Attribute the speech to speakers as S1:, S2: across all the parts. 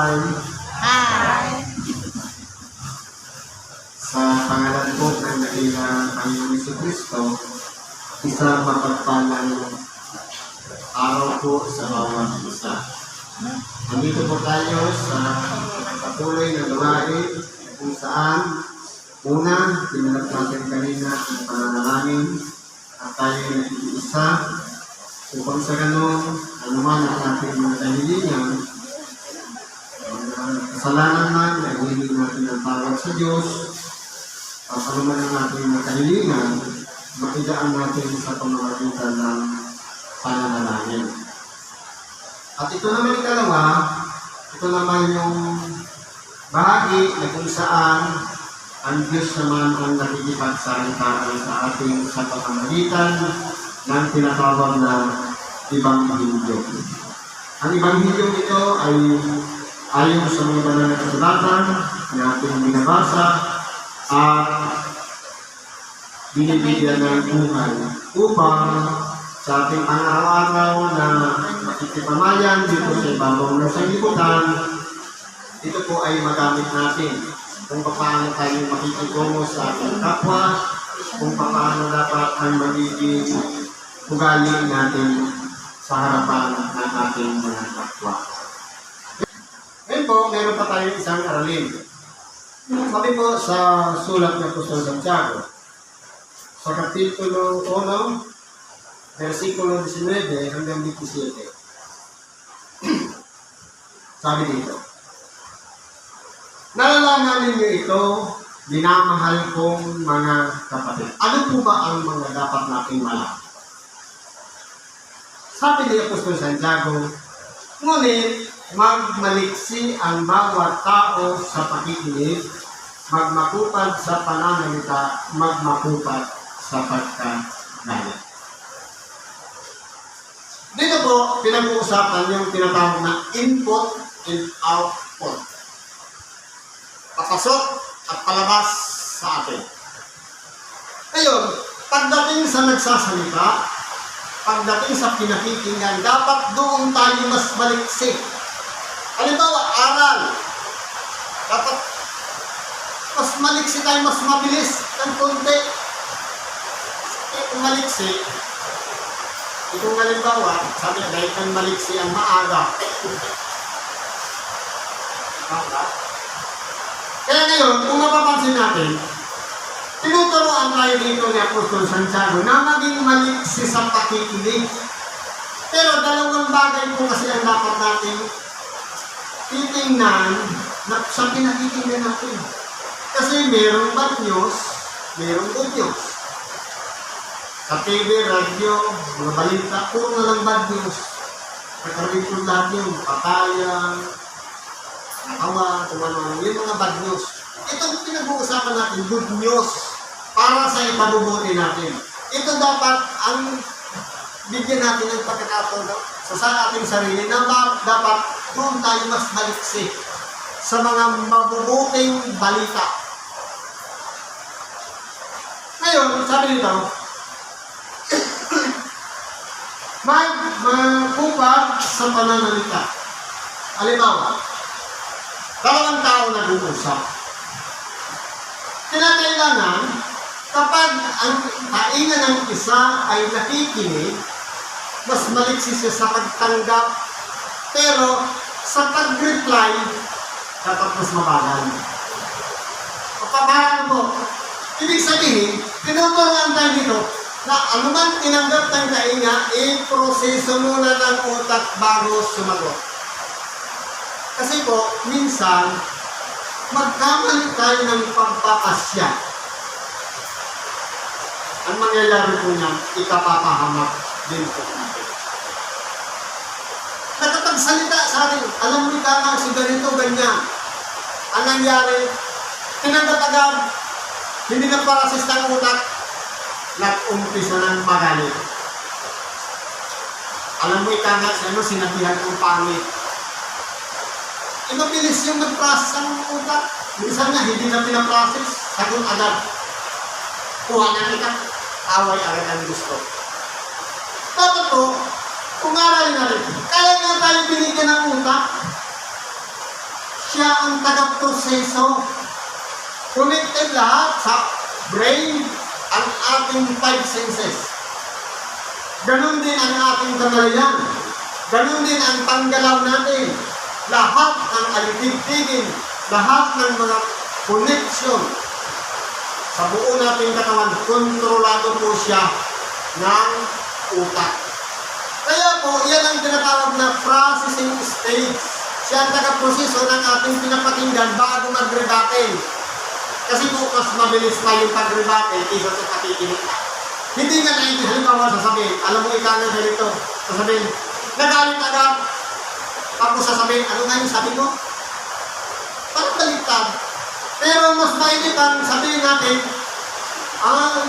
S1: Hi!
S2: Hi!
S1: Sa pangalan po ng dakilang Panginoong Jesucristo, isang mapagpalang araw po sa bawat isa. Nandito po tayo sa patuloy na gawain kung saan una, tinanap natin kanina ang pananalangin at tayo ay nag-iisa upang sa ganun, anuman ang ating mga kahilingan, kasalanan man, naghiling natin ang tawad sa Diyos, at anuman ang ating mga kahilingan, makidaan natin sa pamamagitan ng pananalangin. At ito naman ikalawa, ito naman yung bahagi na kung saan ang Diyos naman ang nakikipagsalitaan sa ating sa pamamagitan ng tinatawag na Ebanghelyo. Ang Ebanghelyo ito ay ayon sa mga banal na kasulatan na ating binabasa at binibigyan ng buhay upang sa ating pang-araw-araw na makikipamayan dito sa ibabaw ng sanglibutan, ito po ay magamit natin kung paano tayo makikitungo sa ating kapwa, kung paano dapat ang magiging ugali natin sa harapan ng ating mga kapwa. Ngayon po, meron pa tayo isang aralin. Sabi po sa sulat ng Apostol Santiago, sa Kapitulo 1, versikulo 19 hanggang 27. Sabi dito, nalalaman ninyo ito, minamahal kong mga kapatid. Ano po ba ang mga dapat nating malaman? Sabi ni Apostol Santiago, ngunit magmaliksi ang bawat tao sa pakikinig, magmakupad sa pananalita, magmakupad sa pagkagaya. Dito po, pinag-uusapan yung tinatawag na input and output. Papasok at palabas sa atin. Ngayon, pagdating sa nagsasalita, pagdating sa pinakikinggan, dapat doon tayo mas maliksi. Halimbawa, aral. Dapat mas maliksi tayo, mas mabilis ng konti. Kung maliksi, itong halimbawa, sabi na dahil kang maliksi ang maaga. Kaya ngayon, kung mapapansin natin, tinuturoan tayo dito ni Apostol Santiago na maging maliksi sa pakikinig. Pero dalawang bagay po kasi ang dapat natin titingnan na sa pinakikinggan natin. Kasi merong bad news, merong good news. Sa TV, radio, mga balita, puro na lang bad news. Nagkaroon po lahat yung patayan, nakawan, kung ano, yung mga bad news. Itong pinag-uusapan natin, good news, para sa ipabubuti natin. Ito dapat ang bigyan natin ng pagkakataon sa ating sarili na dapat doon tayo mas maliksi sa mga mabubuting balita. Ngayon, sabi nito, magkupad sa pananalita. Halimbawa, dalawang tao nag-uusap. Kinakailangan, kapag ang kainan ng isa ay nakikinig, mas maliksi siya sa pagtanggap, pero sa pag-reply, dapat mas mabagal. Paano po? Ibig sabihin, tinuturuan tayo dito na anuman tinanggap ng kainga, i-proseso muna ng utak bago sumagot. Kasi po, minsan, magkamali tayo ng pagpapasya. Ang mangyayari po niyan, ikapapahamak din po natin. Nakapagsalita sa atin, alam mo ka si ganito, ganyan. Ang nangyari, tinanggap agad, hindi na parasis ng utak, nag-umpisa ng magalit. Alam mo ika nga, sinabihan kong pangit. Mabilis yung nag-process ang utak. Minsan nga, hindi na pinaprocess. Sagot agad. Kuha na kita. Away agad ang gusto. Dapat po, kung aralin natin, kaya nga tayo binigyan ng utak. Siya ang taga-proseso. Connected lahat sa brain ang ating five senses. Ganon din ang ating kamalayan. Ganon din ang panggalaw natin. Lahat ng alitigtigin, lahat ng mga connection sa buo nating katawan, kontrolado po siya ng utak. Kaya po, yan ang tinatawag na processing stage. Siya ang taga-proseso ng ating pinapakinggan bago mag-rebate. Kasi po, mas mabilis pa yung pag-rebate kaysa sa pakikinig. Hindi nga naiintindihan, halimbawa sasabihin, alam mo ikaw nga ganito, sasabihin, nagalit agad. Tapos sasabihin, ano nga yung sabi mo? Parang baliktad. Pero mas mainit ang sabihin natin,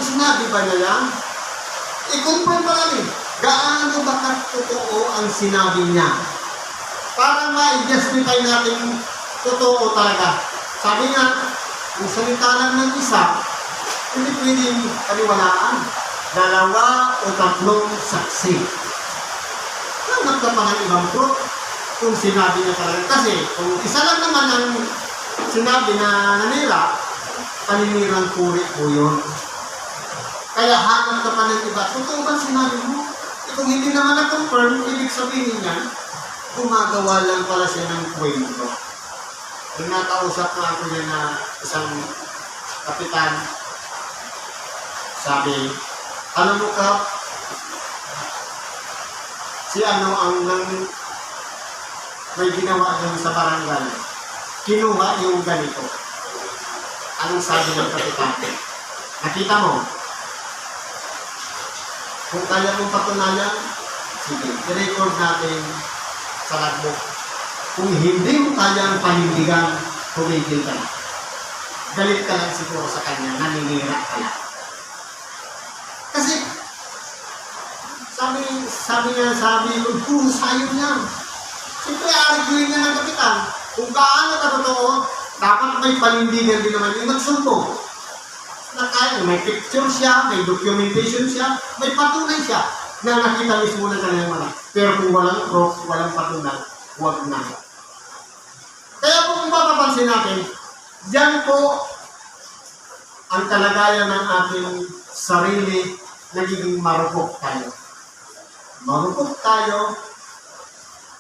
S1: sinabi ba niya yan? I-confirm pa lang gaano ba totoo ang sinabi niya? Para ma-justify natin totoo talaga. Sabi nga, ang salita lang ng isa, hindi pwedeng paniwalaan. 2 o 3 saksi. Hanap ka pa ng ibang proof kung sinabi niya talaga. Kasi kung isa lang naman ang sinabi na nanira, paninirang puri po yun. Kaya hanap ka pa ng iba. Totoo ba sinabi mo? Kung hindi naman na-confirm, ibig sabihin niya, gumagawa lang pala siya ng kwento. Yung nakausap na ako niya na isang kapitan, sabi, alam mo ka, si ano ang may ginawa niya sa barangay, kinuha yung ganito. Anong sabi ng kapitan? Nakita mo? Kung kaya mong patunayan, sige, i-record natin sa logbook. Kung hindi mo kaya ang panindigan, tumigil ka na. Galit ka lang siguro sa kanya, naninira ka lang. Kasi, sabi ko, puro sayo niya. Siyempre, arguin niya ng kapitan. Kung gaano ka totoo, dapat may panindigan din naman yung nagsumbong. Nakaya, may picture siya, may documentation siya, may patunay siya na nakita mismo ng kanyang mata. Pero kung walang proof, walang patunay, huwag na. Kaya po kung mapapansin natin, diyan po ang kalagayan ng ating sarili, nagiging marupok tayo. Marupok tayo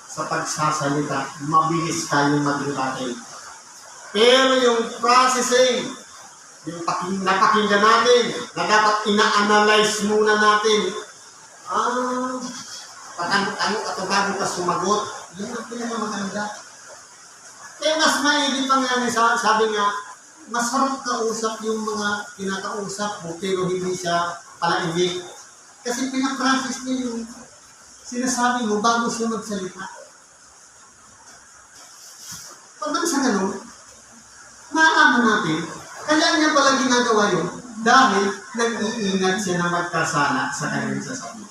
S1: sa pagsasalita, mabilis tayo mag-rebate. Pero yung processing, yung napakinggan natin, na dapat ina-analyze muna natin, patanong at bago ka sumagot, yan ang pinakamaganda. Kaya mas maigi pa nga, sabi nga, masarap kausap yung mga pinakausap mo, pero hindi siya palaimik. Kasi pinapractice niya yung sinasabi mo bago siya magsalita. Pag sa ganun, maalaman natin, kaya niya pala ginagawa yun dahil nag-iingat siya na magkasala sa kanyang sasabihin.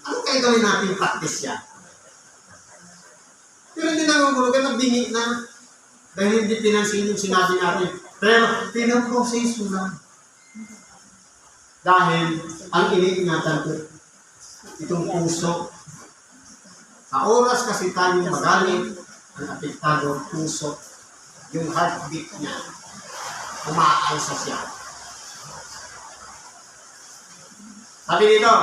S1: Ano kaya gawin natin practice yan? Pero hindi nangungulugan na bingi na dahil hindi pinansin yung sinabi natin. Pero pinaproseso lang. Dahil ang iniingatan ko, itong puso. Sa oras kasi tayo magalit, ang apektado puso, yung heartbeat niya, umaalsa siya. Sabi dito,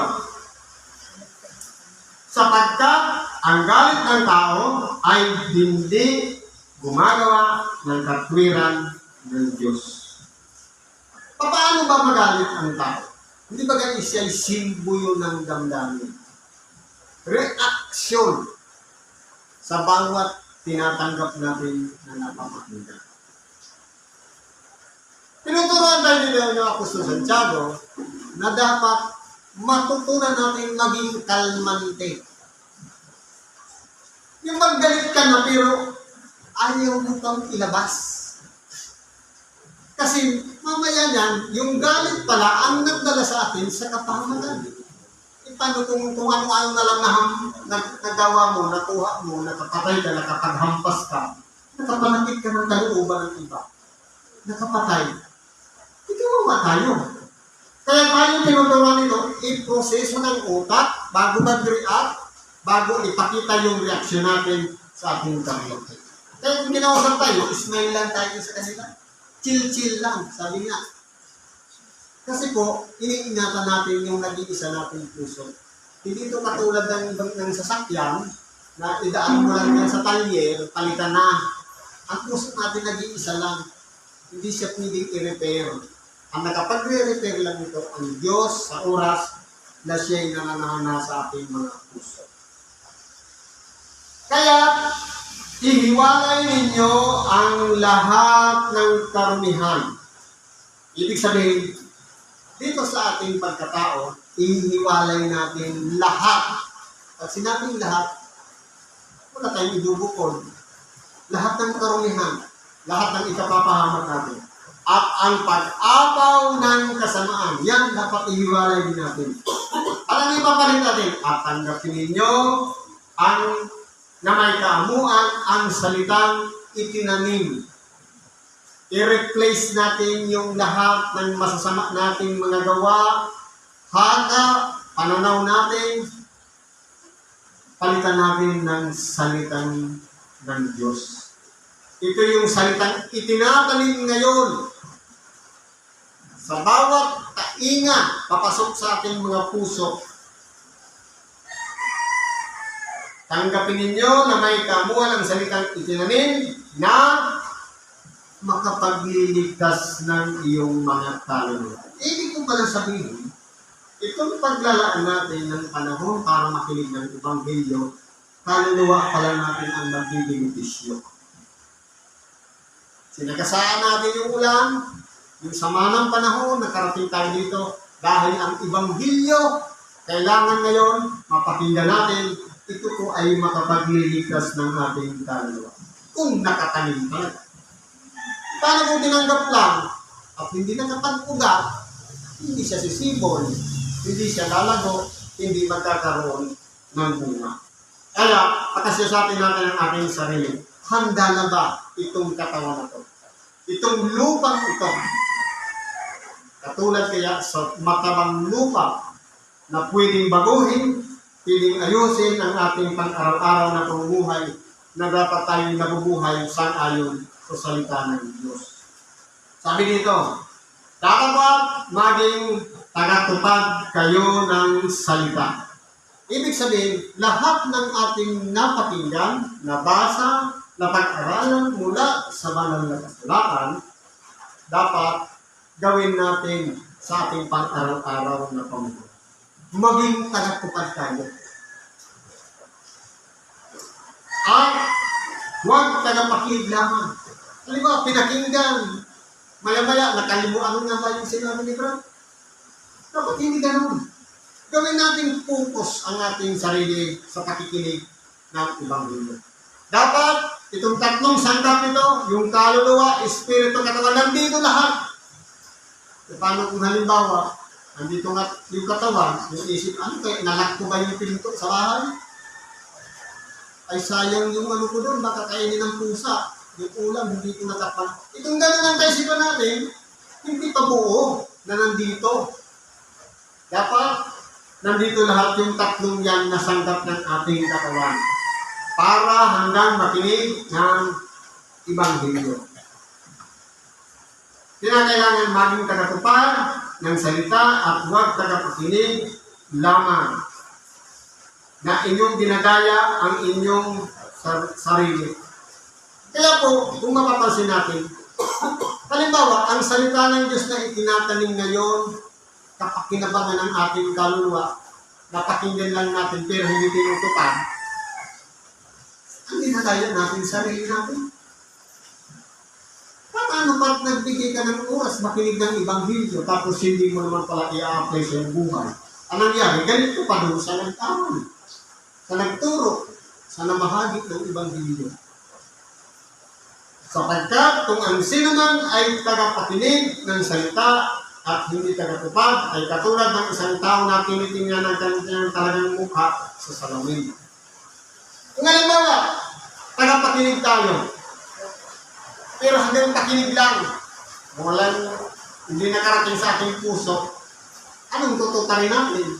S1: sapagkat ang galit ng tao ay hindi gumagawa ng katwiran ng Diyos. Paano ba magalit ang tao? Hindi ba ganyan siya simbuyo ng damdamin? Reaksyon sa bawat tinatanggap natin na napapakinggan. Tinuturuan tayo nila yung Apostol Santiago na dapat matutunan natin maging kalmante. Yung maggalit ka na pero ayaw mo pang ilabas. Kasi mamaya yan, yung galit pala ang nagdala sa atin sa kapahamagan. Paano kung ano-ano na lang nagawa mo, nakuha mo, nakapatay ka, nakapaghampas ka, nakapanakit ka ng kalooban ng iba, nakapatay, ikaw tayo. Kaya tayo tinuturuan nito, i-proseso ng utak bago mag-react, bago ipakita yung reaksyon natin sa ating kamay. Kaya kung kinausap tayo, smile lang tayo sa kanila. Chill-chill lang, sabi nga. Kasi po, iniingatan natin yung nag-iisa nating puso. Hindi ito katulad ng sasakyan na idaan mo lang yan sa talyer, palitan na. Ang puso natin nag-iisa lang. Hindi siya pwedeng i-repair. Ang nakapag-repair lang ito, ang Diyos sa oras na siya'y nananahana sa ating mga puso. Kaya, ihiwalay ninyo ang lahat ng karumihan. Ibig sabihin, dito sa ating pagkatao, ihiwalay natin lahat. Pag sinabing lahat, wala tayong ibubukod. Lahat ng karumihan, lahat ng ikapapahamak natin. At ang pag-apaw ng kasamaan, yan dapat ihiwalay din natin. At ang ipapalit natin, at tanggapin ninyo ang na may kaamuan ang salitang itinanim. I-replace natin yung lahat ng masasama nating mga gawa, hanga, pananaw natin, palitan natin ng salitang ng Diyos. Ito yung salitang itinatanim ngayon. Sa bawat tainga, papasok sa ating mga puso. Tanggapin ninyo na may kaamuan ang salitang itinanim na makapagliligtas ng iyong mga kaluluwa. Ibig ko pala sabihin, itong paglalaan natin ng panahon para makinig ng Ebanghelyo, kaluluwa pala natin ang magbibenepisyo. Sinagasaan natin yung ulan, yung sama ng panahon, nakarating tayo dito, dahil ang Ebanghelyo, kailangan ngayon, mapakinggan natin, ito po ay makapagliligtas ng ating kaluluwa. Kung nakatanim talaga. Paano kung tinanggap lang at hindi nakapag-ugat, hindi siya sisibol, hindi siya lalago, hindi magkakaroon ng bunga. Kaya, pakasyasatin natin ang ating sarili. Handa na ba itong katawan na ito? Itong lupang ito. Katulad kaya sa matabang lupa na pwedeng baguhin, pwedeng ayusin ang ating pang-araw-araw na pamumuhay na dapat tayong nabubuhay sang-ayon sa salita ng Diyos. Sabi dito, dapat maging tagatupad kayo ng salita. Ibig sabihin, lahat ng ating napakinggan, nabasa, napag-aralan mula sa banal na kasulatan, dapat gawin natin sa ating pang-araw-araw na pamumuhay. Maging tagatupad tayo. At huwag tagapakinig lamang. Halimbawa, pinakinggan. Maya-maya, nakalimuan na ba yung sinabi ni Brad? Dapat hindi ganun. Gawin natin focus ang ating sarili sa pakikinig ng Ebanghelyo. Dapat, itong tatlong sangkap nito, yung kaluluwa, espiritu, katawan, nandito lahat. E paano kung halimbawa, nandito nga yung katawan, yung isip, ano kaya, nalak ko ba yung pinto sa bahay? Ay sayang yung ano ko doon, baka kainin ng pusa. Yung ulam, hindi ko natapan. Itong gano'n ang kaisipan natin, hindi pa buo na nandito. Dapat, nandito lahat yung tatlong yan na sangkap ng ating katawan. Para hanggang makinig ng Ebanghelyo. Kinakailangan maging tagatupad ng salita at huwag tagapakinig lamang na inyong dinadaya ang inyong sarili. Kaya po, kung mapapansin natin, halimbawa, ang salita ng Diyos na itinatanim ngayon, kapakinabangan ng ating kaluluwa, napakinggan lang natin pero hindi tinutupad, ang dinadaya natin sarili natin. Paano ba't nagbigay ka ng oras makinig ng Ebanghelyo tapos hindi mo naman pala i-apply sa iyong buhay? Ang nangyari, ganito pa doon sa nagtawon, sa nagturo, sa namahagi ng Ebanghelyo. Sapagkat kung ang sino man ay tagapakinig ng salita at hindi tagatupad, ay katulad ng isang tao na tinitingnan ng kanyang talagang mukha sa salamin. Kung halimbawa, tagapakinig tayo, pero hanggang pakinig lang, walang hindi nakarating sa ating puso, anong tutuparin natin?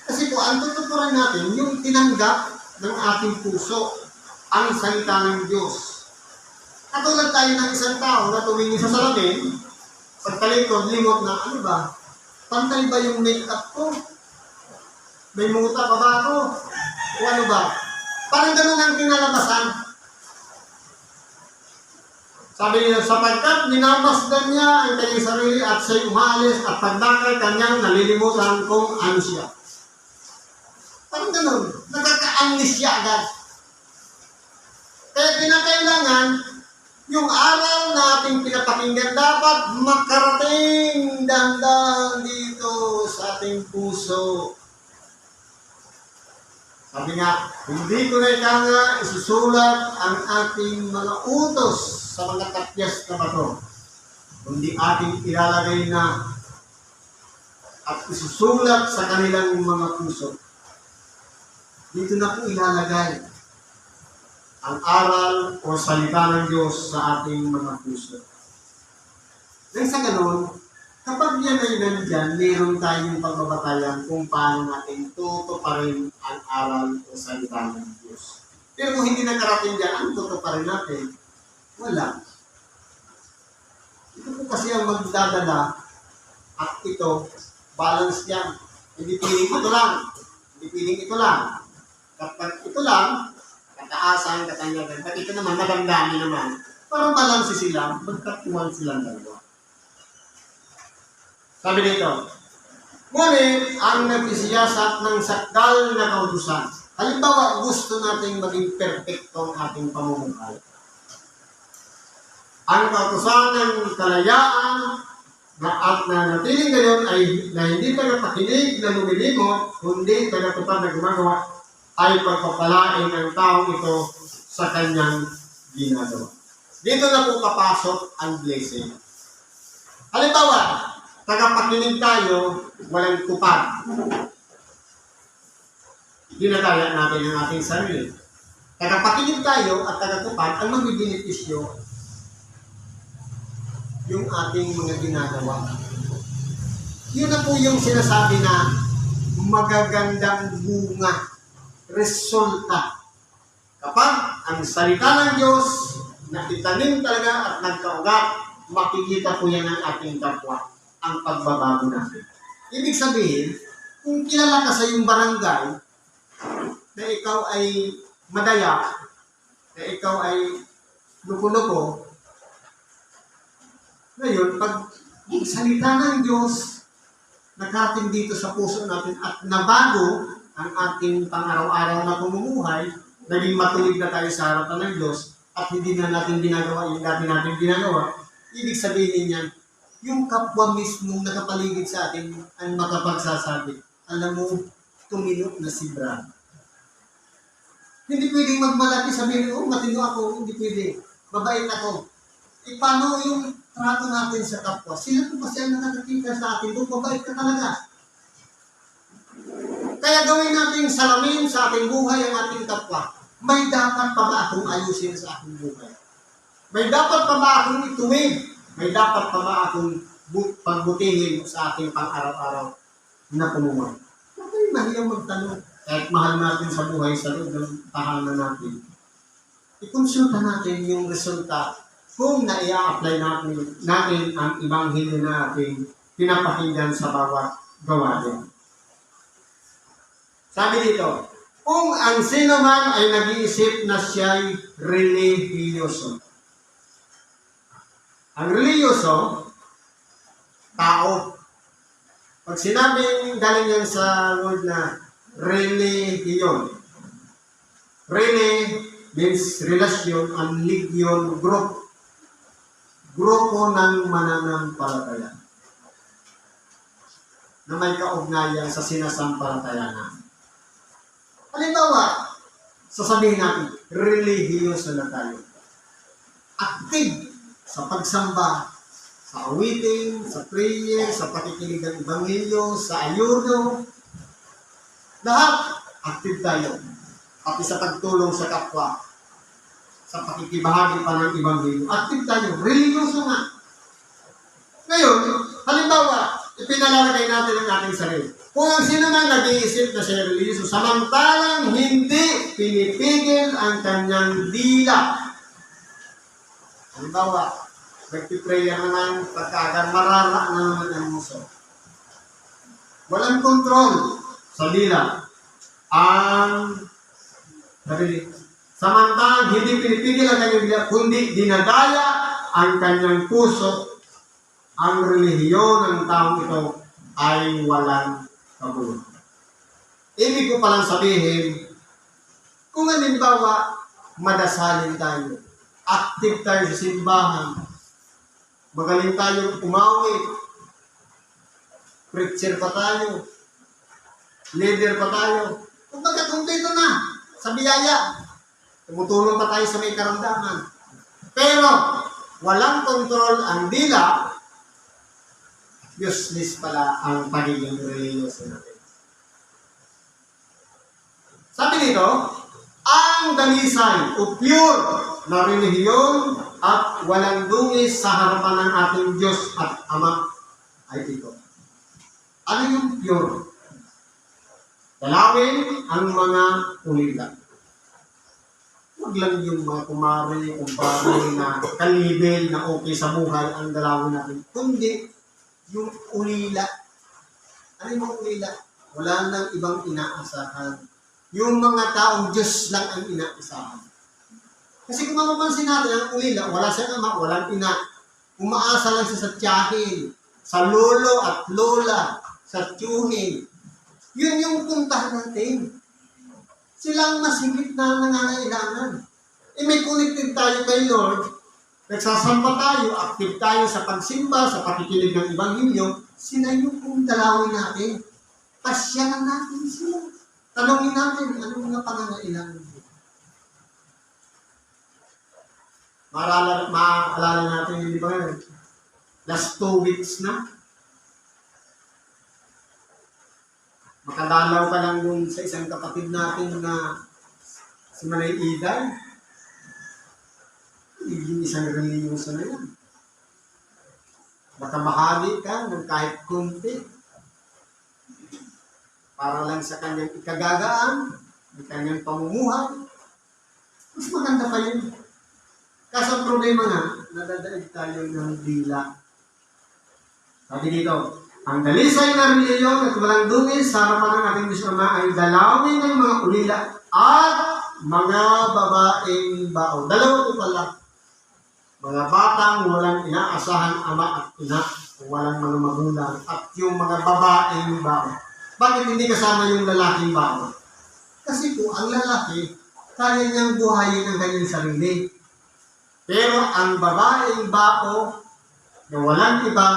S1: Kasi po, ang tutuparin natin, yung tinanggap ng ating puso, ang salita ng Diyos. Katulad tayo ng isang tao na tumingin sa salamin, pagtalikod, limot na, ano ba? Pantay ba yung make-up ko? May muta pa ba ako? O ano ba? Parang ganun ang kinalabasan. Sabi niya, sapagkat minamasdan niya ang kanyang sarili at siya'y umalis at pagdakay kanyang nalilimutan kung ano siya. Parang ganun. Nagkaka-amnesia agad. Kaya kinakailangan, yung aral na ating pinapakinggan dapat makarating dahan-dahan dito sa ating puso. Sabi nga, hindi ko na ikaw nga isusulat ang ating mga utos sa mga tapyas na bato, kundi ating ilalagay na at isusulat sa kanilang mga puso. Dito na po ilalagay ang aral o salita ng Diyos sa ating mga puso. Nang sa ganun, kapag yan ay nandyan, meron tayong pagbabatayan kung paano natin tutuparin ang aral o salita ng Diyos. Pero kung hindi nakarating dyan, ang tutuparin natin? Wala. Ito po kasi ang magdadala at ito, balance yan. Hindi piling ito lang. Hindi piling ito lang. Kapag ito lang, kataasan, katanyagan. Pag ito naman, magandami naman. Parang balance sila, magkatuwan silang dalawa. Sabi dito, ngunit ang nagsisiyasat ng sakdal na kautusan. Halimbawa, gusto nating maging perfecto ang ating pamumuhay. Ang kautusan ng kalayaan na at nanatiling ngayon ay na hindi tagapakinig na lumilimot, kundi tagatupad na gumagawa, ay pagpapalain ng taong ito sa kanyang ginagawa. Dito na po papasok ang blessing. Halimbawa, tagapakinig tayo, walang tupad. Ginagaya natin ang ating sarili. Tagapakinig tayo at tagatupad, ang magbibenepisyo yung ating mga ginagawa. Yun na po yung sinasabi na magagandang bunga, resulta. Kapag ang salita ng Diyos na itanim talaga at nagkaugat, makikita po yan ng ating kapwa, ang pagbabago natin. Ibig sabihin, kung kilala ka sa iyong barangay, na ikaw ay madaya, na ikaw ay luko-luko, ngayon, pag salita ng Diyos nakarating dito sa puso natin at nabago ang ating pang-araw-araw na pamumuhay, naging matulig na tayo sa harapan ng Diyos at hindi na natin ginagawa yung dati natin ginagawa, ibig sabihin niyan, yung kapwa mismo nakapaligid sa atin ang makapagsasabi, alam mo, tuminok na si Brad. Hindi pwedeng magmalaki, sabihin, oh, matino ako, hindi pwede, mabait ako. Paano yung trato natin sa kapwa? Sila po kasi ang nakakita sa atin, kung mabait ka talaga. Kaya gawin natin salamin sa ating buhay ang ating kapwa. May dapat pa ba akong ayusin sa aking buhay? May dapat pa ba akong ituwid? May dapat pa ba akong pagbutihin sa ating pang-araw-araw na pamumuhay? Bakit mahiyang magtanong? Kahit mahal natin sa buhay, sa loob ng tahanan natin. Ikonsulta natin yung resulta kung na-i-apply natin ang ibanghilyo na ating pinapakinggan sa bawat gawain. Sabi dito, kung ang sino man ay nag-iisip na siya'y relihiyoso. Ang relihiyoso, tao. Pag sinabing galing yan sa word na relihiyon, reli means relasyon, ang legion, group. Grupo ng mananampalataya na may kaugnayan sa sinasampalatayanan. Halimbawa, sasabihin natin, relihiyoso na tayo. Active sa pagsamba, sa awiting, sa prayer, sa pakikinig ng Ebanghelyo, sa ayuno. Lahat, active tayo. Pati sa pagtulong sa kapwa, sa pakikibahagi pa ng Ebanghelyo. Active tayo, relihiyoso nga. Ngayon, halimbawa, ipinalalagay natin ang ating sarili. Kung ang sino man nag-iisip na siya relihiyoso, samantalang hindi pinipigil ang kanyang dila Halimbawa, nagpiprayer naman, pagkagan marara na naman ang muso. Walang kontrol sa dila. Ang sarili. Samantalang hindi pinipigil ang kanyang dila, kundi dinadaya ang kanyang puso. Ang relihiyon ng taong ito ay walang kabuluhan. Ibig ko palang sabihin, kung halimbawa, madasalin tayo, active tayo sa simbahan, magaling tayo umawit, preacher pa tayo, leader pa tayo, kung magkatumpito na sa biyaya, tumutulong pa tayo sa may karamdaman. Pero, walang kontrol ang dila, useless pala ang pagiging religious natin. Sabi nito, ang dalisay o pure na relihiyon at walang dungis sa harapan ng ating Diyos at Ama ay ito. Ano yung pure? Dalawin ang mga ulila. Huwag lang yung mga kumari, kumpare na kalibel na okay sa buhay ang dalawin natin. Kundi yung ulila. Ano yung ulila? Wala nang ibang inaasahan. Yung mga taong Diyos lang ang inaasahan. Kasi kung mapapansin natin, ang ulila, wala siyang ama, walang ina. Umaasa lang siya sa tiyahin, sa lolo at lola, sa tiyuhin. Yun yung puntahan natin. Silang masigit na nangangailangan. May connected tayo kay Lord, nagsasamba tayo, active tayo sa pagsimba, sa pakikinig ng Ebanghelyo, sila yung kung dalawin natin. Pasyanan natin sila. Tanungin natin, anong mga pangangailangan mo? Maalala natin, hindi ba ngayon? Last 2 weeks na. Makadalaw ka lang dun sa isang kapatid natin na si Manay Iday. Yung isang reliyoso na yan. Baka mahali ka ng kahit kunti. Para lang sa kanyang ikagagaan, ng kanyang pamumuhay. Mas maganda pa yun. Kaso ang problema nga, nadadaig tayo ng dila. Sabi dito, ang dalisay na reliyon at walang dungis sa harapan ng ating Diyos Ama ay dalawin ng mga ulila at mga babaeng bao. Dalawa po pala. Mga batang walang inaasahan ama at ina, walang mga magulang, at yung mga babaeng bao. Bakit hindi kasama yung lalaking bao? Kasi po, ang lalaki, kaya niyang buhayin ang kanyang sarili. Pero ang babaeng bao, na walang iba,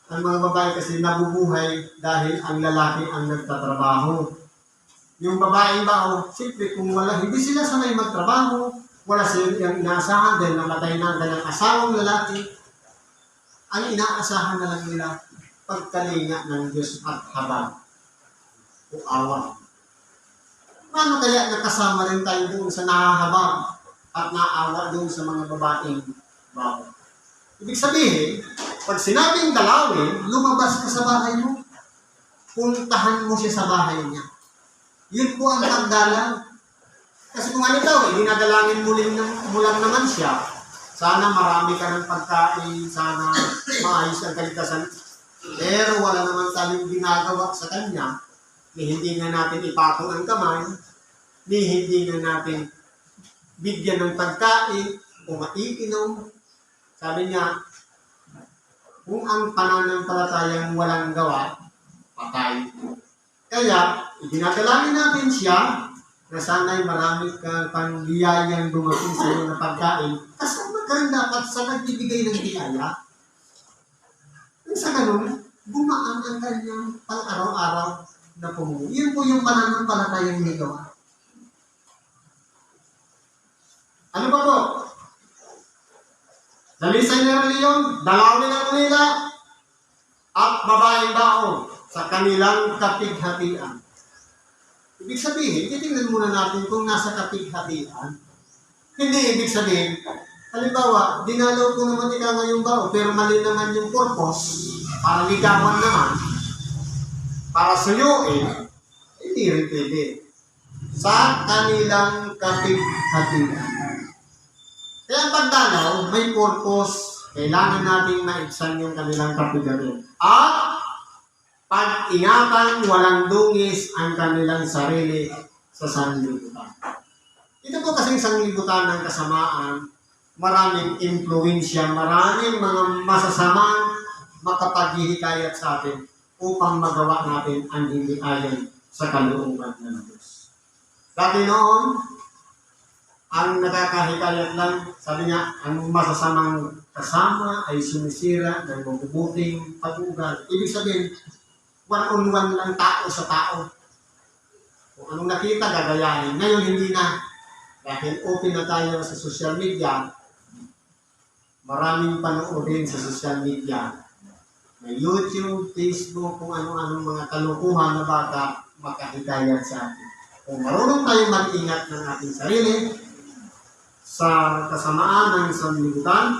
S1: ang mga babae kasi nabubuhay dahil ang lalaki ang nagtatrabaho. Yung babaeng bao, siyempre kung wala, hindi sila sanay magtrabaho, wala silang inaasahan dahil namatay na ang kanyang asawang lalaki, ang inaasahan na lang nila pagkalinga ng Diyos at habang o awa. Paano kaya nakasama rin tayo doon sa nahahabang at naawa doon sa mga babaeng bao? Ibig sabihin, pag sinabing dalawin, lumabas ka sa bahay mo. Puntahan mo siya sa bahay niya. Yun po ang pagdalang. Kasi kung ano daw, dinadalangin mo lang naman siya. Sana marami ka ng pagkain, sana maayos ang kaligtasan. Pero wala naman tayong ginagawa sa kanya. Ni hindi nga natin ipatong ang kamay, ni hindi nga natin bigyan ng pagkain o maiinom. Sabi niya, kung ang pananampalatayang walang gawa, patay. Kaya, idinadalangin natin siya na sana'y marami kang pangbiyayang dumating sa iyo na pagkain. Kasama ka rin dapat sa nagbibigay ng biyaya. Sa ganun, gumaan ang kanyang pang-araw-araw na pumuno. Yun po yung pananampalatayang may gawa. Ano ba po? Dalisay na reliyon, dalawin ang nila, at babaeng bao sa kanilang kapighatian. Ibig sabihin, titingnan muna natin kung nasa kapighatian. Hindi ibig sabihin, halimbawa, dinalaw ko naman ikaw ngayong bao, pero mali naman yung purpose, para ligawan naman, para suyuin, hindi rin pwede. Sa kanilang kapighatian. Kaya ang pagdalaw, may purpose. Kailangan nating maibsan yung kanilang kapigarin. At pag-ingatan, walang dungis ang kanilang sarili sa sanlibutan. Ito po kasing sanlibutan ng kasamaan, maraming impluensya, maraming mga masasamang makapaghihikayat sa atin upang magawa natin ang hindi ayon sa kalooban ng Diyos. Dati noon, ang nakakahikayat lang, sabi niya, ang masasamang kasama ay sinisira ng mabubuting pag-uugal. Ibig sabihin, one-on-one lang tao sa tao. Kung anong nakita, gagayahin. Ngayon, hindi na. Dahil open na tayo sa social media, maraming panoorin sa social media. May YouTube, Facebook, kung ano-anong mga kalukuhan na baka makahikayat sa atin. Kung marunong tayo mag-ingat ng ating sarili, sa kasamaan ng sanlibutan,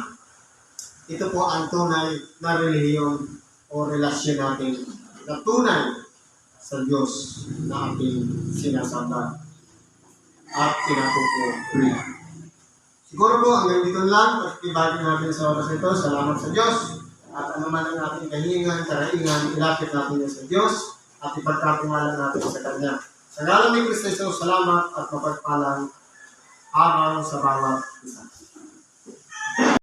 S1: ito po ang tunay na relihiyon o relasyon natin na tunay sa Diyos na ating sinasamba at pinapupuri. Siguro po hanggang dito lang, pag-ibagin natin sa oras ito, salamat sa Diyos, at anuman ang ating kahingan, karaingan, ilapit natin sa Diyos, at ipagkatiwala natin sa Kanya. Sa ngalan ni Kristo Jesus, salamat at mapagpalang araw sa bawat isa.